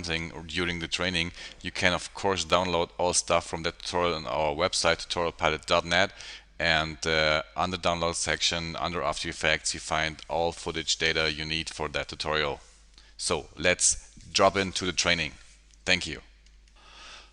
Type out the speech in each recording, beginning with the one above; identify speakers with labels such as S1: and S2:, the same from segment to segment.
S1: something or during the training, you can of course download all stuff from that tutorial on our website, tutorialpilot.net. And on the download section under After Effects, you find all footage data you need for that tutorial. So let's drop into the training. Thank you.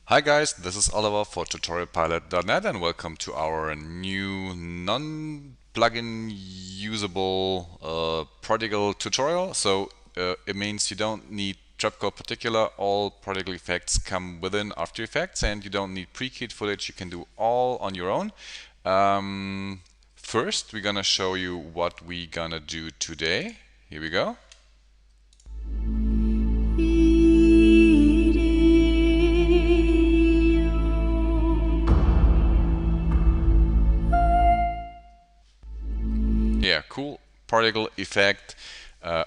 S1: Hi guys, this is Oliver for tutorialpilot.net and welcome to our new non-plugin usable particle tutorial. So it means you don't need Trapcore particular, all particle effects come within After Effects and you don't need pre-keyed footage, you can do all on your own. First we're gonna show you what we're gonna do today. Here we go. Yeah, cool particle effect,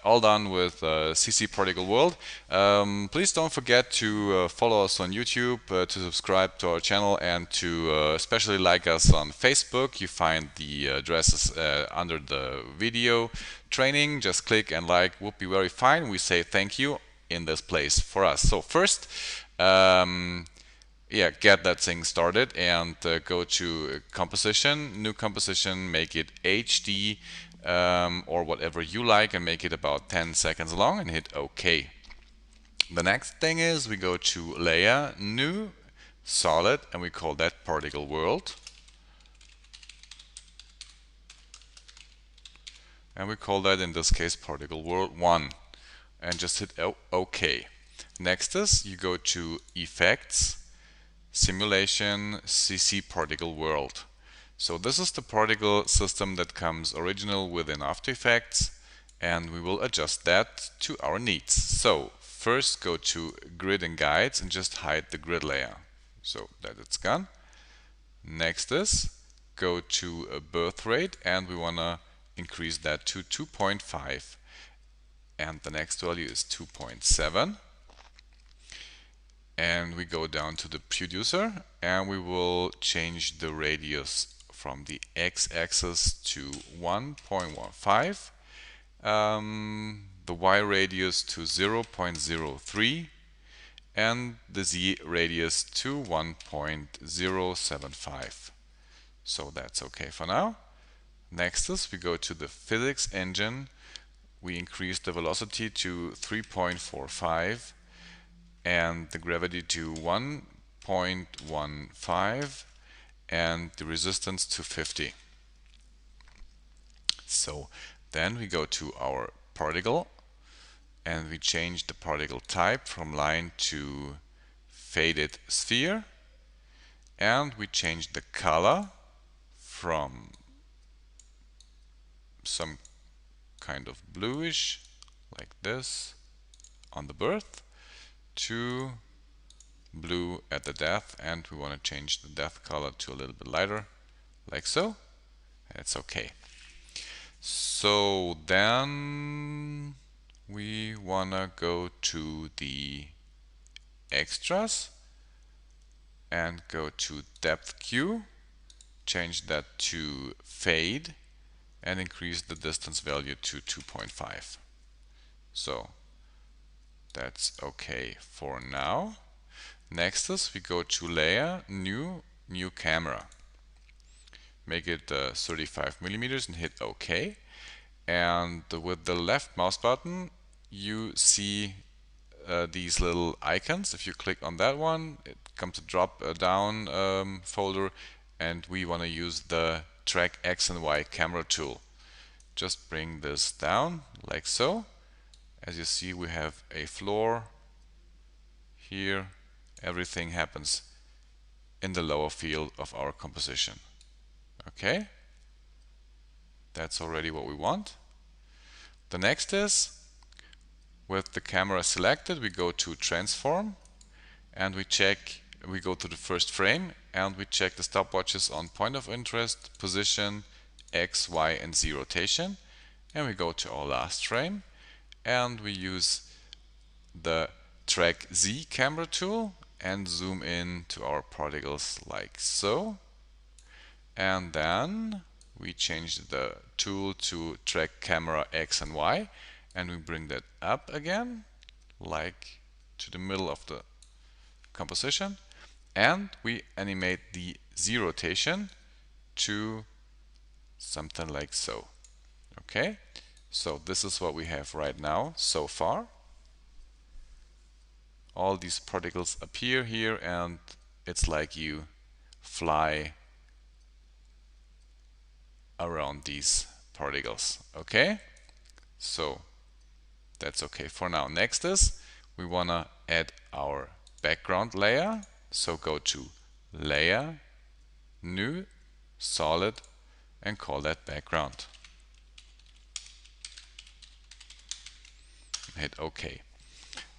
S1: all done with CC Particle World. Please don't forget to follow us on YouTube, to subscribe to our channel, and to especially like us on Facebook. You find the addresses under the video training. Just click and like, would be very fine. We say thank you in this place for us. So first, yeah, get that thing started and go to composition, new composition, make it HD or whatever you like and make it about 10 seconds long and hit OK. The next thing is we go to layer, new, solid, and we call that particle world. And we call that in this case particle world 1 and just hit OK. Next is you go to effects, simulation, CC particle world. So this is the particle system that comes original within After Effects and we will adjust that to our needs. So first go to grid and guides and just hide the grid layer so that it's gone. Next is go to a birth rate and we want to increase that to 2.5 and the next value is 2.7. And we go down to the producer and we will change the radius from the x-axis to 1.15, the y radius to 0.03 and the z radius to 1.075. So that's okay for now. Next is we go to the physics engine, we increase the velocity to 3.45 and the gravity to 1.15 and the resistance to 50. So then we go to our particle and we change the particle type from line to faded sphere and we change the color from some kind of bluish like this on the birth to blue at the death, and we want to change the death color to a little bit lighter like so. It's okay. So then we want to go to the extras and go to depth Q, change that to fade and increase the distance value to 2.5. So that's okay for now. Next is we go to layer, new camera. Make it 35 millimeters and hit OK. And with the left mouse button you see these little icons. If you click on that one, it comes to drop down folder and we want to use the track X and Y camera tool. Just bring this down like so. As you see, we have a floor here. Everything happens in the lower field of our composition. Okay, that's already what we want. The next is, with the camera selected, we go to transform and we go to the first frame and we check the stopwatches on point of interest, position, X, Y and Z rotation, and we go to our last frame and we use the track Z camera tool and zoom in to our particles like so, and then we change the tool to track camera X and Y and we bring that up again like to the middle of the composition, and we animate the Z rotation to something like so. Okay, so this is what we have right now so far. All these particles appear here, and it's like you fly around these particles. Okay, so that's okay for now. Next is we want to add our background layer. So go to Layer, New, Solid, and call that background. Hit OK.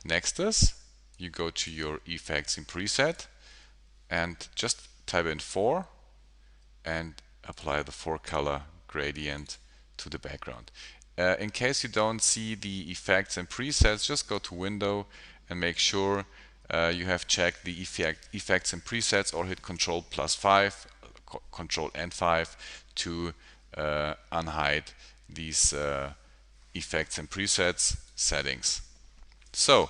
S1: Next is you go to your effects in preset and just type in 4 and apply the 4 color gradient to the background. In case you don't see the effects and presets, just go to Window and make sure you have checked the effects and presets, or hit Ctrl+5, Ctrl and 5 to unhide these effects and presets settings. So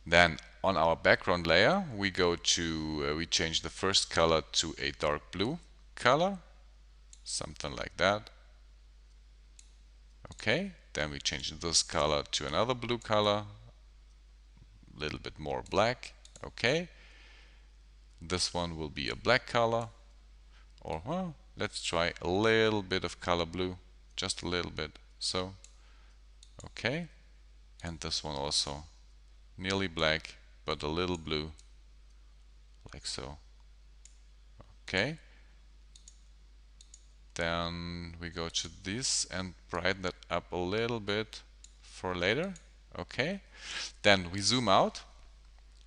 S1: then on our background layer, we go to we change the first color to a dark blue color, something like that. Okay, then we change this color to another blue color, a little bit more black. Okay, this one will be a black color, or well, let's try a little bit of color blue, just a little bit. So okay, and this one also nearly black but a little blue, like so. Okay, then we go to this and brighten that up a little bit for later. Okay, then we zoom out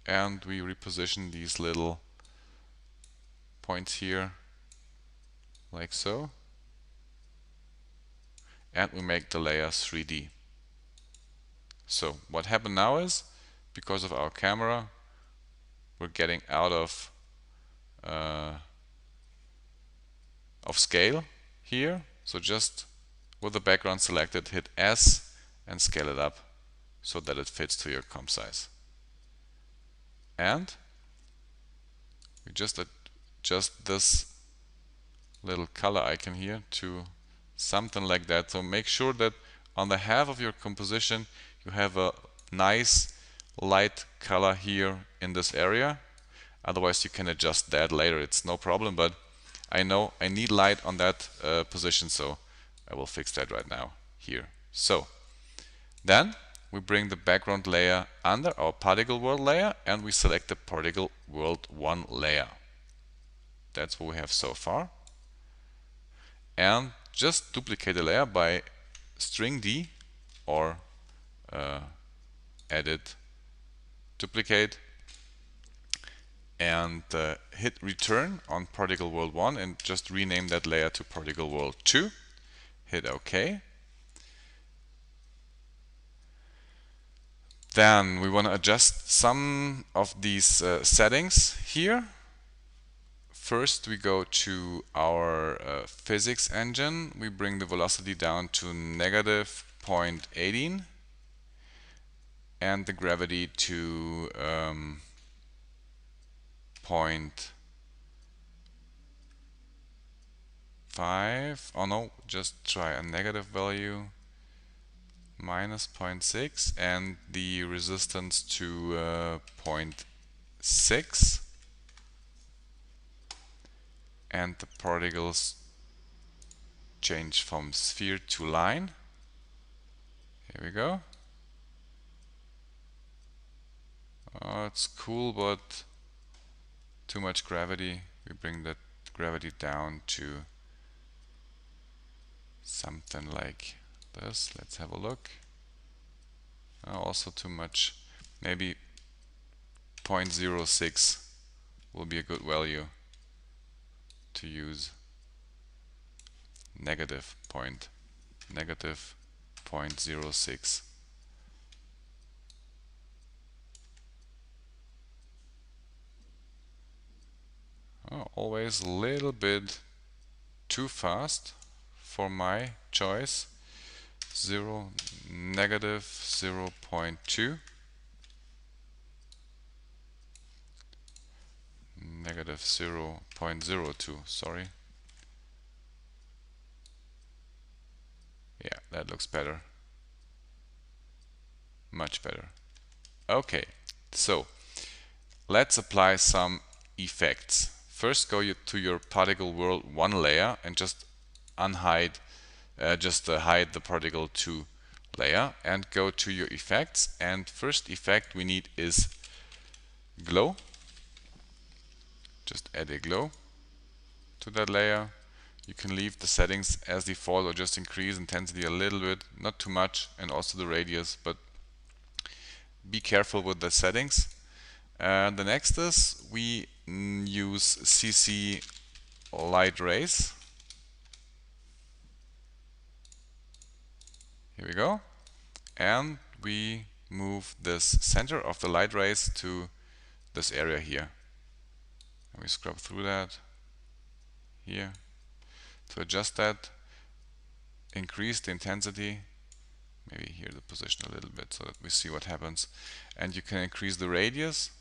S1: and we reposition these little points here like so, and we make the layer 3D. So what happened now is, because of our camera, we're getting out of scale here. So just with the background selected, hit S and scale it up so that it fits to your comp size. And we just adjust this little color icon here to something like that. So make sure that on the half of your composition you have a nice light color here in this area. Otherwise you can adjust that later, it's no problem, but I know I need light on that position, so I will fix that right now here. So then we bring the background layer under our particle world layer and we select the particle world 1 layer. That's what we have so far. And just duplicate the layer by string D or edit, duplicate, and hit return on particle world 1 and just rename that layer to particle world 2. Hit OK. Then we want to adjust some of these settings here. First we go to our physics engine. We bring the velocity down to negative 0.18 and the gravity to 0.5. Oh no, just try a negative value, minus 0.6, and the resistance to 0.6, and the particles change from sphere to line. Here we go. Oh, it's cool, but too much gravity. We bring that gravity down to something like this. Let's have a look. Also too much. Maybe 0.06 will be a good value to use. Negative 0.06. Oh, always a little bit too fast for my choice. Negative 0.2. -0.02, sorry. Yeah, that looks better. Much better. Okay, so let's apply some effects. First, go to your particle world 1 layer and just unhide, hide the particle 2 layer and go to your effects. And first effect we need is glow. Just add a glow to that layer. You can leave the settings as default or just increase intensity a little bit, not too much, and also the radius, but be careful with the settings. The next is we use CC light rays. Here we go. And we move this center of the light rays to this area here. And we scrub through that here. To adjust that, increase the intensity, maybe here the position a little bit so that we see what happens. And you can increase the radius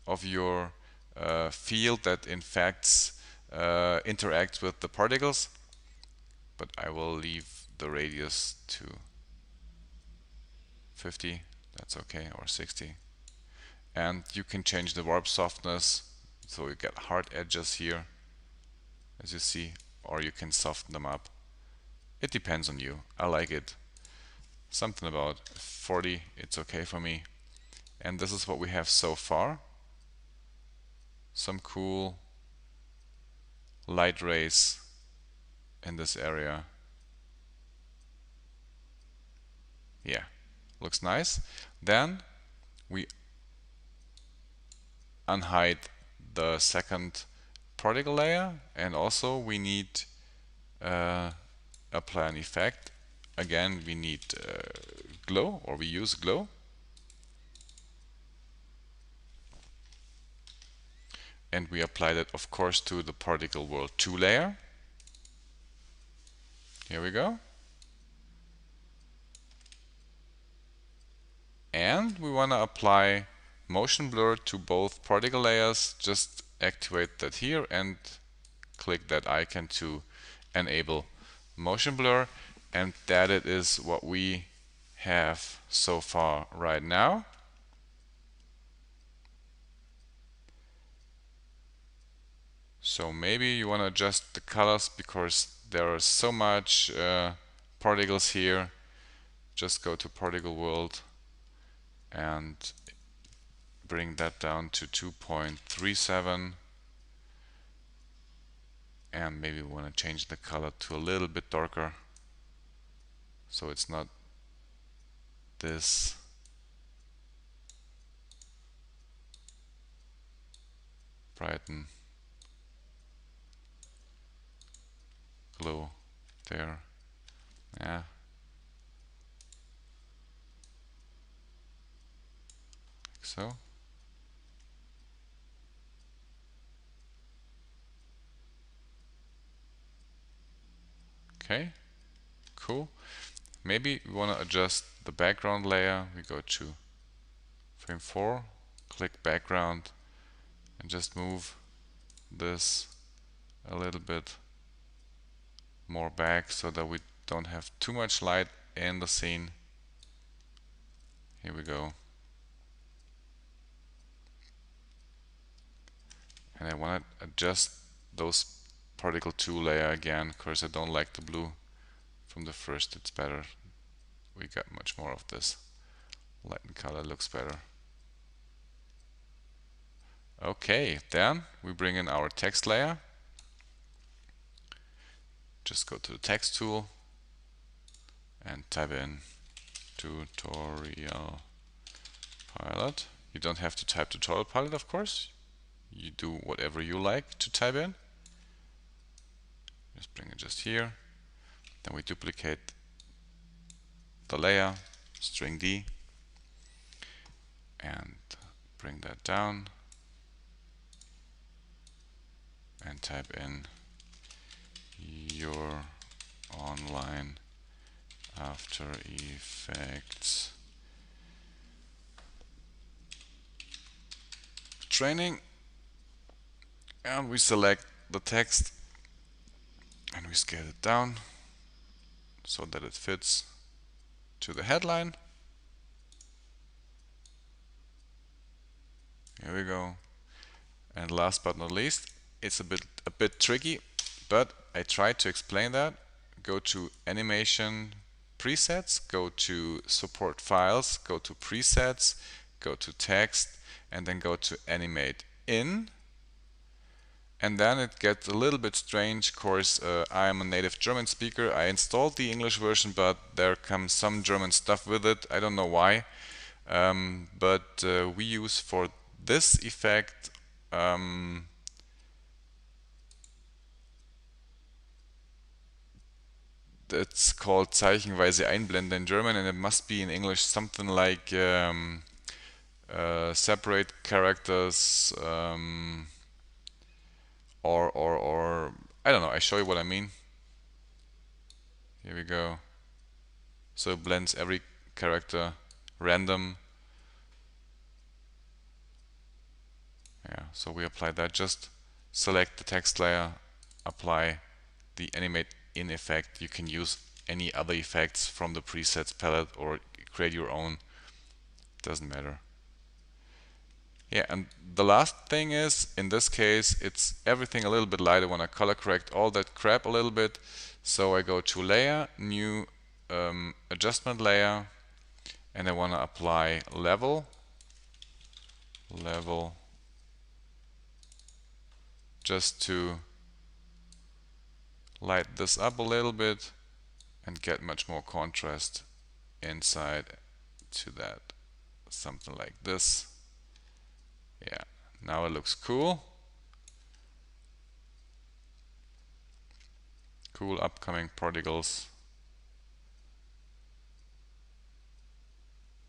S1: of your field that in fact interacts with the particles, but I will leave the radius to 50, that's okay, or 60. And you can change the warp softness so you get hard edges here, as you see, or you can soften them up. It depends on you. I like it something about 40, it's okay for me. And this is what we have so far. Some cool light rays in this area. Yeah, looks nice. Then we unhide the second particle layer, and also we need apply an effect. Again, we need glow, or we use glow. And we apply that, of course, to the particle world 2 layer. Here we go. And we want to apply motion blur to both particle layers. Just activate that here and click that icon to enable motion blur. And that it is what we have so far right now. So maybe you want to adjust the colors because there are so much particles here. Just go to particle world and bring that down to 2.37, and maybe we want to change the color to a little bit darker so it's not this brighten glow there. Yeah, like so. Okay, cool. Maybe we want to adjust the background layer. We go to frame 4, click background, and just move this a little bit more back so that we don't have too much light in the scene. Here we go. And I want to adjust those particle 2 layer again because I don't like the blue from the first. It's better. We got much more of this. Light and color looks better. Okay, then we bring in our text layer. Just go to the text tool and type in tutorial pilot. You don't have to type tutorial pilot, of course. You do whatever you like to type in. Just bring it just here. Then we duplicate the layer, string D, and bring that down and type in your online After Effects training, And we select the text and we scale it down so that it fits to the headline. Here we go. And last but not least, it's a bit tricky, but I tried to explain that. Go to animation presets, go to support files, go to presets, go to text, and then go to animate in. And then it gets a little bit strange. Of course, I am a native German speaker. I installed the English version, but there comes some German stuff with it. I don't know why. But we use for this effect it's called zeichenweise Einblende in German, and it must be in English something like separate characters or I don't know. I show you what I mean. Here we go. So it blends every character random. Yeah, so we apply that. Just select the text layer, apply the animate in effect. You can use any other effects from the presets palette or create your own. Doesn't matter. Yeah, and the last thing is, in this case, it's everything a little bit light. I want to color correct all that crap a little bit. So I go to layer, new adjustment layer, and I want to apply level, just to light this up a little bit and get much more contrast inside to that. Something like this. Yeah, now it looks cool. Cool upcoming particles.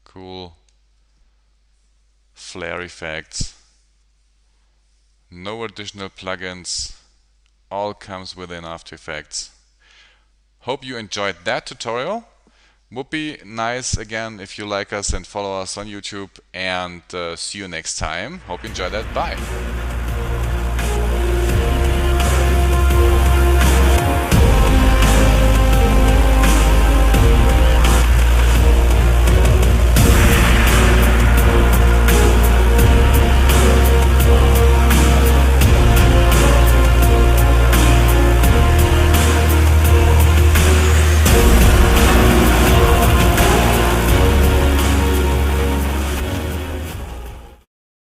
S1: Cool flare effects. No additional plugins. All comes within After Effects. Hope you enjoyed that tutorial. Would be nice again if you like us and follow us on YouTube, and see you next time. Hope you enjoyed that. Bye.